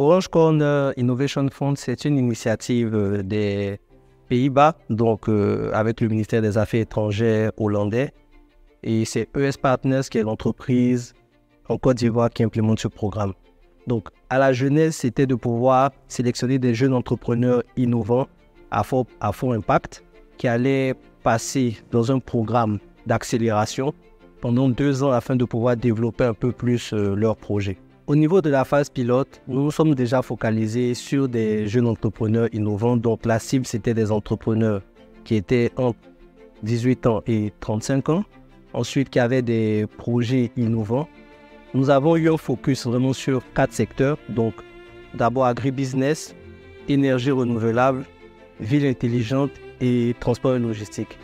Orange Corner Innovation Fund, c'est une initiative des Pays-Bas, donc avec le ministère des Affaires étrangères hollandais. Et c'est ES Partners qui est l'entreprise en Côte d'Ivoire qui implémente ce programme. Donc, à la jeunesse, c'était de pouvoir sélectionner des jeunes entrepreneurs innovants à fort impact qui allaient passer dans un programme d'accélération pendant 2 ans afin de pouvoir développer un peu plus leur projet. Au niveau de la phase pilote, nous nous sommes déjà focalisés sur des jeunes entrepreneurs innovants. Donc, la cible, c'était des entrepreneurs qui étaient entre 18 ans et 35 ans. Ensuite, qui avaient des projets innovants. Nous avons eu un focus vraiment sur 4 secteurs. Donc, d'abord agribusiness, énergie renouvelable, ville intelligente et transport et logistique.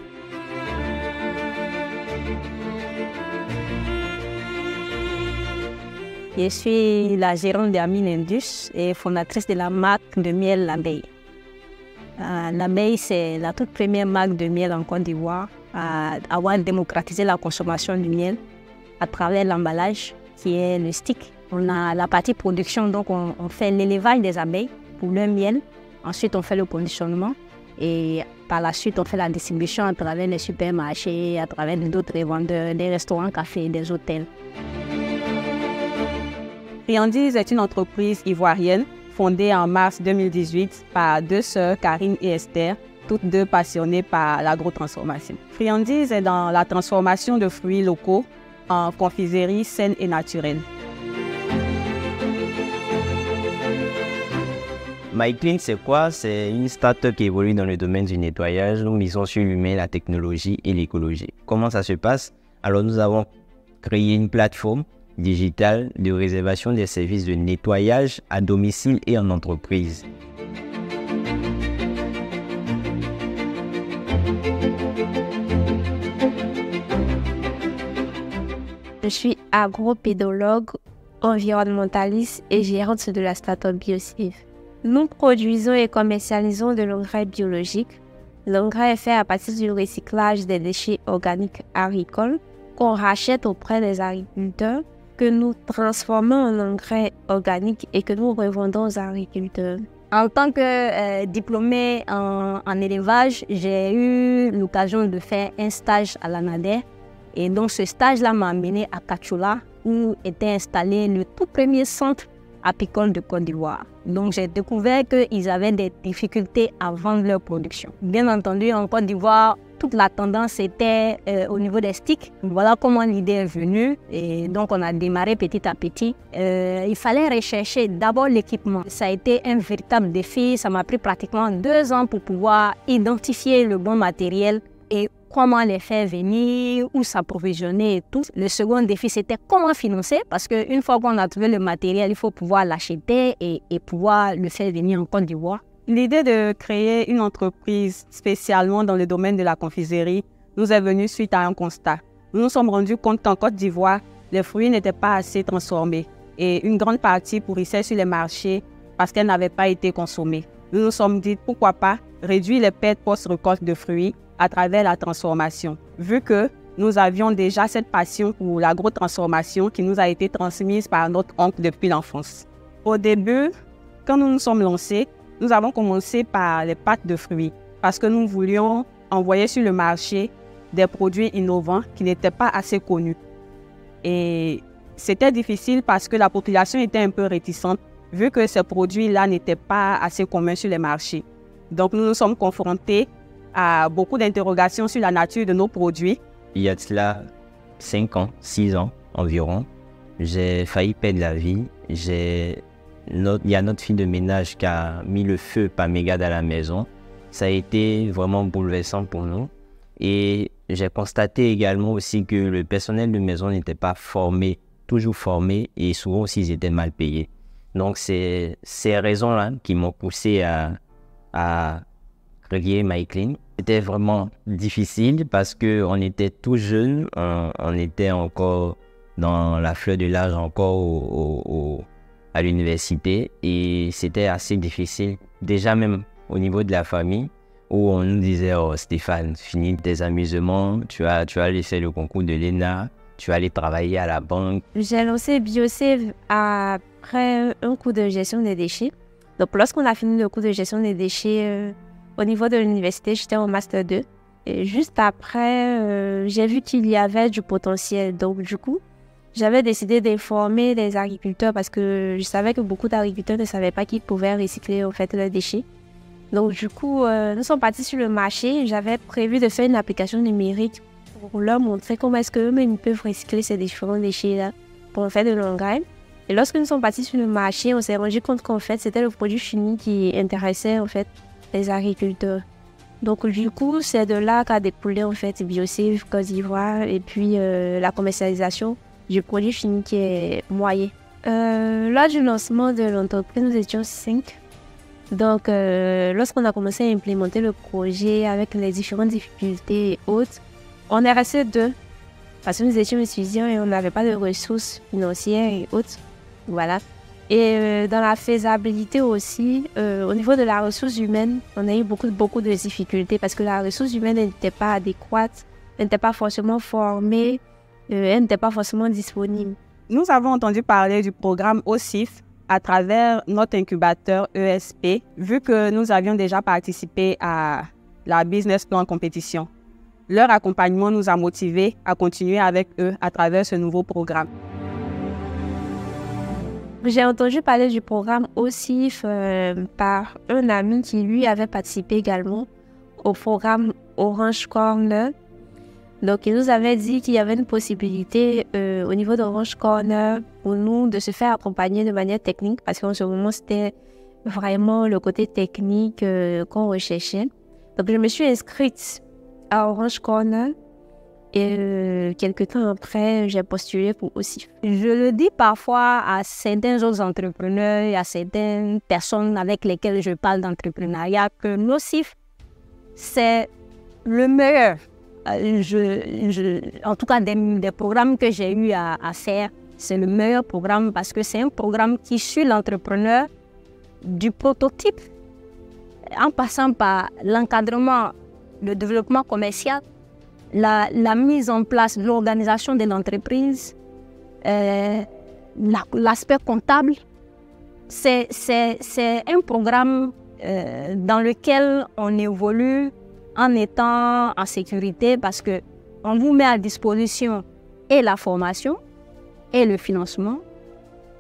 Je suis la gérante de Amine Indus et fondatrice de la marque de miel L'Abeille. L'Abeille, c'est la toute première marque de miel en Côte d'Ivoire à avoir démocratisé la consommation du miel à travers l'emballage qui est le stick. On a la partie production, donc on fait l'élevage des abeilles pour le miel. Ensuite, on fait le conditionnement et par la suite, on fait la distribution à travers les supermarchés, à travers d'autres vendeurs, des restaurants, cafés, des hôtels. Friandises est une entreprise ivoirienne fondée en mars 2018 par 2 sœurs, Karine et Esther, toutes 2 passionnées par l'agrotransformation. Friandises est dans la transformation de fruits locaux en confiserie saine et naturelle. MyClean, c'est quoi? C'est une start-up qui évolue dans le domaine du nettoyage. Nous misons sur l'humain, la technologie et l'écologie. Comment ça se passe? Alors, nous avons créé une plateforme digitale de réservation des services de nettoyage à domicile et en entreprise. Je suis agropédologue, environnementaliste et gérante de la start-up BioSafe. Nous produisons et commercialisons de l'engrais biologique. L'engrais est fait à partir du recyclage des déchets organiques agricoles qu'on rachète auprès des agriculteurs, que nous transformons en engrais organique et que nous revendons aux agriculteurs. En tant que diplômée en élevage, j'ai eu l'occasion de faire un stage à l'ANADER. Et donc ce stage-là m'a amené à Kachula, où était installé le tout premier centre apicole de Côte d'Ivoire. Donc j'ai découvert qu'ils avaient des difficultés à vendre leur production. Bien entendu, en Côte d'Ivoire, toute la tendance était au niveau des sticks. Voilà comment l'idée est venue. Et donc on a démarré petit à petit. Il fallait rechercher d'abord l'équipement. Ça a été un véritable défi. Ça m'a pris pratiquement 2 ans pour pouvoir identifier le bon matériel et comment les faire venir, où s'approvisionner et tout. Le second défi, c'était comment financer, parce qu'une fois qu'on a trouvé le matériel, il faut pouvoir l'acheter et pouvoir le faire venir en Côte d'Ivoire. L'idée de créer une entreprise spécialement dans le domaine de la confiserie nous est venue suite à un constat. Nous nous sommes rendus compte qu'en Côte d'Ivoire, les fruits n'étaient pas assez transformés et une grande partie pourrissait sur les marchés parce qu'elles n'avaient pas été consommées. Nous nous sommes dit pourquoi pas réduire les pertes post-récolte de fruits à travers la transformation, vu que nous avions déjà cette passion pour l'agrotransformation qui nous a été transmise par notre oncle depuis l'enfance. Au début, quand nous nous sommes lancés, nous avons commencé par les pâtes de fruits parce que nous voulions envoyer sur le marché des produits innovants qui n'étaient pas assez connus. Et c'était difficile parce que la population était un peu réticente vu que ces produits-là n'étaient pas assez communs sur les marchés. Donc nous nous sommes confrontés à beaucoup d'interrogations sur la nature de nos produits. Il y a de cela 5 ans, 6 ans environ, j'ai failli perdre la vie. Il y a notre fille de ménage qui a mis le feu par mégarde à la maison. Ça a été vraiment bouleversant pour nous. Et j'ai constaté également aussi que le personnel de maison n'était pas formé, toujours formé, et souvent aussi ils étaient mal payés. Donc c'est ces raisons-là qui m'ont poussé à créer MyClean. C'était vraiment difficile parce qu'on était tout jeunes, on était encore dans la fleur de l'âge, encore à l'université, et c'était assez difficile. Déjà même au niveau de la famille, où on nous disait « Oh Stéphane, finis tes amusements, tu vas aller faire le concours de l'ENA, tu allais travailler à la banque? J'ai lancé BioSave après un cours de gestion des déchets. Donc, lorsqu'on a fini le cours de gestion des déchets au niveau de l'université, j'étais en Master 2. Et juste après, j'ai vu qu'il y avait du potentiel. Donc, du coup, j'avais décidé d'informer les agriculteurs parce que je savais que beaucoup d'agriculteurs ne savaient pas qu'ils pouvaient recycler en fait leurs déchets. Donc, du coup, nous sommes partis sur le marché. J'avais prévu de faire une application numérique pour leur montrer comment est-ce qu'eux-mêmes peuvent recycler ces différents déchets-là pour en faire de l'engrais. Et lorsque nous sommes partis sur le marché, on s'est rendu compte qu'en fait, c'était le produit fini qui intéressait en fait les agriculteurs. Donc, du coup, c'est de là qu'a découlé en fait BioSave Côte d'Ivoire et puis la commercialisation du produit fini qui est Moyer. Lors du lancement de l'entreprise, nous étions 5. Donc, lorsqu'on a commencé à implémenter le projet avec les différentes difficultés et autres, on est resté 2 parce que nous étions étudiants et on n'avait pas de ressources financières et autres. Voilà. Et dans la faisabilité aussi, au niveau de la ressource humaine, on a eu beaucoup de difficultés parce que la ressource humaine n'était pas adéquate, elle n'était pas forcément formée, elle n'était pas forcément disponible. Nous avons entendu parler du programme OSIF à travers notre incubateur ESP, vu que nous avions déjà participé à la Business Plan Compétition. Leur accompagnement nous a motivés à continuer avec eux à travers ce nouveau programme. J'ai entendu parler du programme OSIF par un ami qui, lui, avait participé également au programme Orange Corner. Donc, il nous avait dit qu'il y avait une possibilité au niveau d'Orange Corner pour nous de se faire accompagner de manière technique parce qu'en ce moment, c'était vraiment le côté technique qu'on recherchait. Donc, je me suis inscrite à Orange Corner. Et quelques temps après, j'ai postulé pour OSIF. Je le dis parfois à certains autres entrepreneurs et à certaines personnes avec lesquelles je parle d'entrepreneuriat que l'OSIF, c'est le meilleur. En tout cas, des programmes que j'ai eu à faire, c'est le meilleur programme parce que c'est un programme qui suit l'entrepreneur du prototype en passant par l'encadrement, le développement commercial, la mise en place de l'organisation de l'entreprise, l'aspect comptable. C'est un programme dans lequel on évolue en étant en sécurité parce qu'on vous met à disposition et la formation et le financement.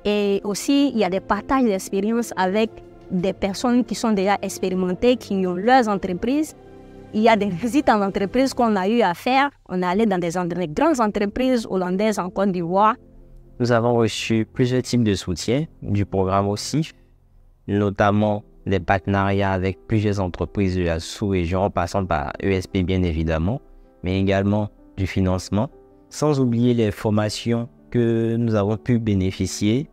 Et aussi, il y a des partages d'expériences avec des personnes qui sont déjà expérimentées, qui ont leurs entreprises. Il y a des visites en entreprise qu'on a eu à faire. On est allé dans des grandes entreprises hollandaises en Côte d'Ivoire. Nous avons reçu plusieurs types de soutien du programme OSIF, notamment des partenariats avec plusieurs entreprises de la sous-région, en passant par ESP bien évidemment, mais également du financement, sans oublier les formations que nous avons pu bénéficier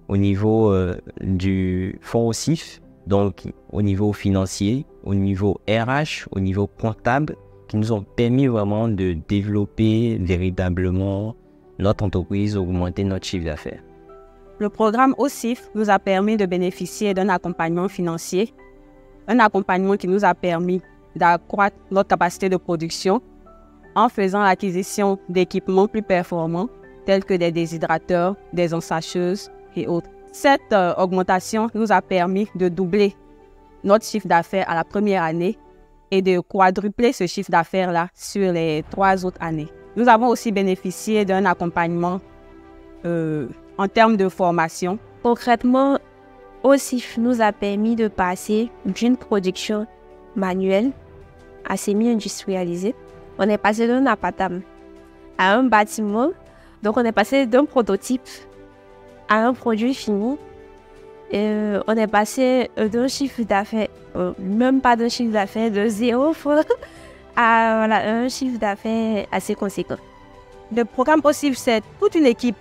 au niveau du fonds OSIF, donc au niveau financier, au niveau RH, au niveau comptable, qui nous ont permis vraiment de développer véritablement notre entreprise, augmenter notre chiffre d'affaires. Le programme OSIF nous a permis de bénéficier d'un accompagnement financier, un accompagnement qui nous a permis d'accroître notre capacité de production en faisant l'acquisition d'équipements plus performants tels que des déshydrateurs, des ensacheuses et autres. Cette augmentation nous a permis de doubler notre chiffre d'affaires à la première année et de quadrupler ce chiffre d'affaires-là sur les 3 autres années. Nous avons aussi bénéficié d'un accompagnement en termes de formation. Concrètement, OSIF nous a permis de passer d'une production manuelle à semi-industrialisée. On est passé d'un appartement à un bâtiment. Donc, on est passé d'un prototype à un produit fini. On est passé d'un chiffre d'affaires, même pas d'un chiffre d'affaires de 0 à un chiffre d'affaires assez conséquent. Le programme OSIF, c'est toute une équipe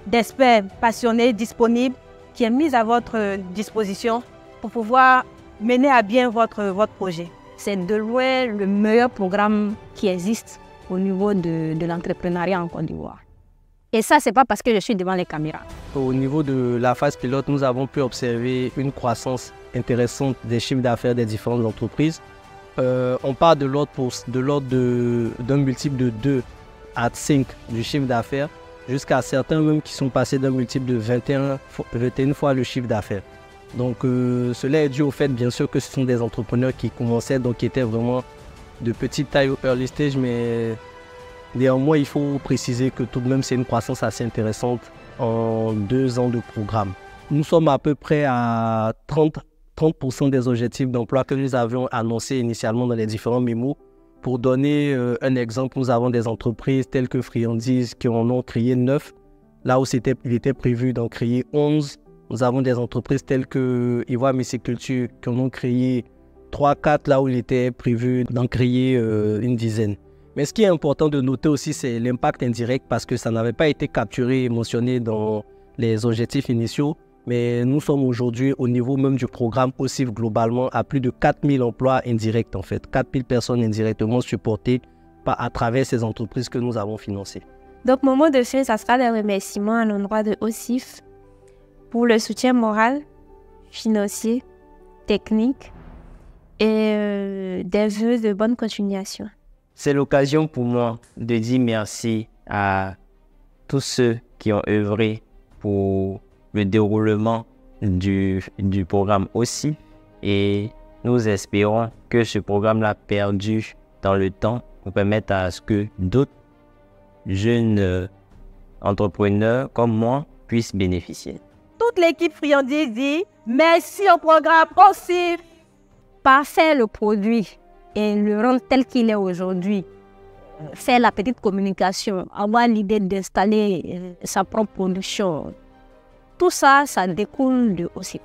d'experts passionnés, disponibles, qui est mise à votre disposition pour pouvoir mener à bien votre projet. C'est de loin le meilleur programme qui existe au niveau de l'entrepreneuriat en Côte d'Ivoire. Et ça, ce n'est pas parce que je suis devant les caméras. Au niveau de la phase pilote, nous avons pu observer une croissance intéressante des chiffres d'affaires des différentes entreprises. On part de l'ordre d'un multiple de 2 à 5 du chiffre d'affaires, jusqu'à certains même qui sont passés d'un multiple de 21 fois le chiffre d'affaires. Donc cela est dû au fait bien sûr que ce sont des entrepreneurs qui commençaient, donc qui étaient vraiment de petite taille au early stage, mais néanmoins il faut préciser que tout de même c'est une croissance assez intéressante en 2 ans de programme. Nous sommes à peu près à 30% des objectifs d'emploi que nous avions annoncés initialement dans les différents mémos. Pour donner un exemple, nous avons des entreprises telles que Friandises qui en ont créé 9, là où il était prévu d'en créer 11. Nous avons des entreprises telles que Ivoire Myciculture qui en ont créé 3-4, là où il était prévu d'en créer une dizaine. Mais ce qui est important de noter aussi, c'est l'impact indirect parce que ça n'avait pas été capturé et mentionné dans les objectifs initiaux. Mais nous sommes aujourd'hui au niveau même du programme OSIF globalement à plus de 4000 emplois indirects en fait. 4000 personnes indirectement supportées à travers ces entreprises que nous avons financées. Donc mon mot de fin, ça sera des remerciements à l'endroit de OSIF pour le soutien moral, financier, technique et des vœux de bonne continuation. C'est l'occasion pour moi de dire merci à tous ceux qui ont œuvré pour le déroulement du programme aussi. Et nous espérons que ce programme-là perdu dans le temps nous permette à ce que d'autres jeunes entrepreneurs comme moi puissent bénéficier. Toute l'équipe Friandises dit merci au programme OSIF. Parfaire le produit et le rendre tel qu'il est aujourd'hui. Faire la petite communication, avoir l'idée d'installer sa propre production. Tout ça, ça découle de OSIF.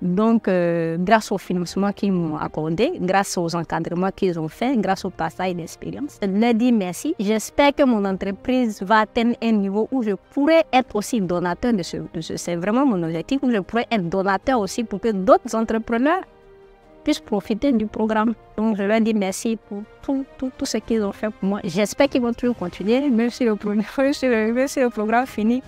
Donc, grâce au financement qu'ils m'ont accordé, grâce aux encadrements qu'ils ont fait, grâce au passage d'expérience, je leur dis merci. J'espère que mon entreprise va atteindre un niveau où je pourrais être aussi donateur de ce. C'est vraiment mon objectif, où je pourrais être donateur aussi pour que d'autres entrepreneurs puissent profiter du programme. Donc, je leur dis merci pour tout ce qu'ils ont fait pour moi. J'espère qu'ils vont toujours continuer, même si le programme finit,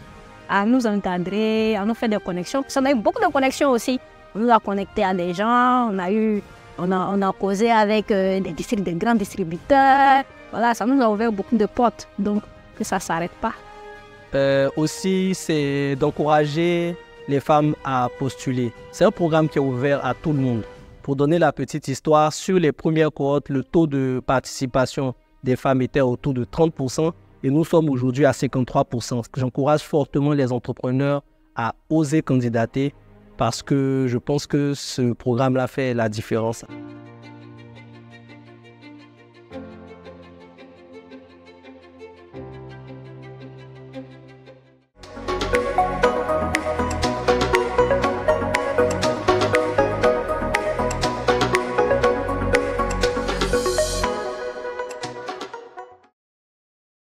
à nous encadrer, à nous faire des connexions. Parce qu'on a eu beaucoup de connexions aussi. On nous a connectés à des gens, on a causé avec des grands distributeurs. Voilà, ça nous a ouvert beaucoup de portes. Donc, que ça ne s'arrête pas. Aussi, c'est d'encourager les femmes à postuler. C'est un programme qui est ouvert à tout le monde. Pour donner la petite histoire, sur les premières cohortes, le taux de participation des femmes était autour de 30%. Et nous sommes aujourd'hui à 53%. J'encourage fortement les entrepreneurs à oser candidater parce que je pense que ce programme-là fait la différence.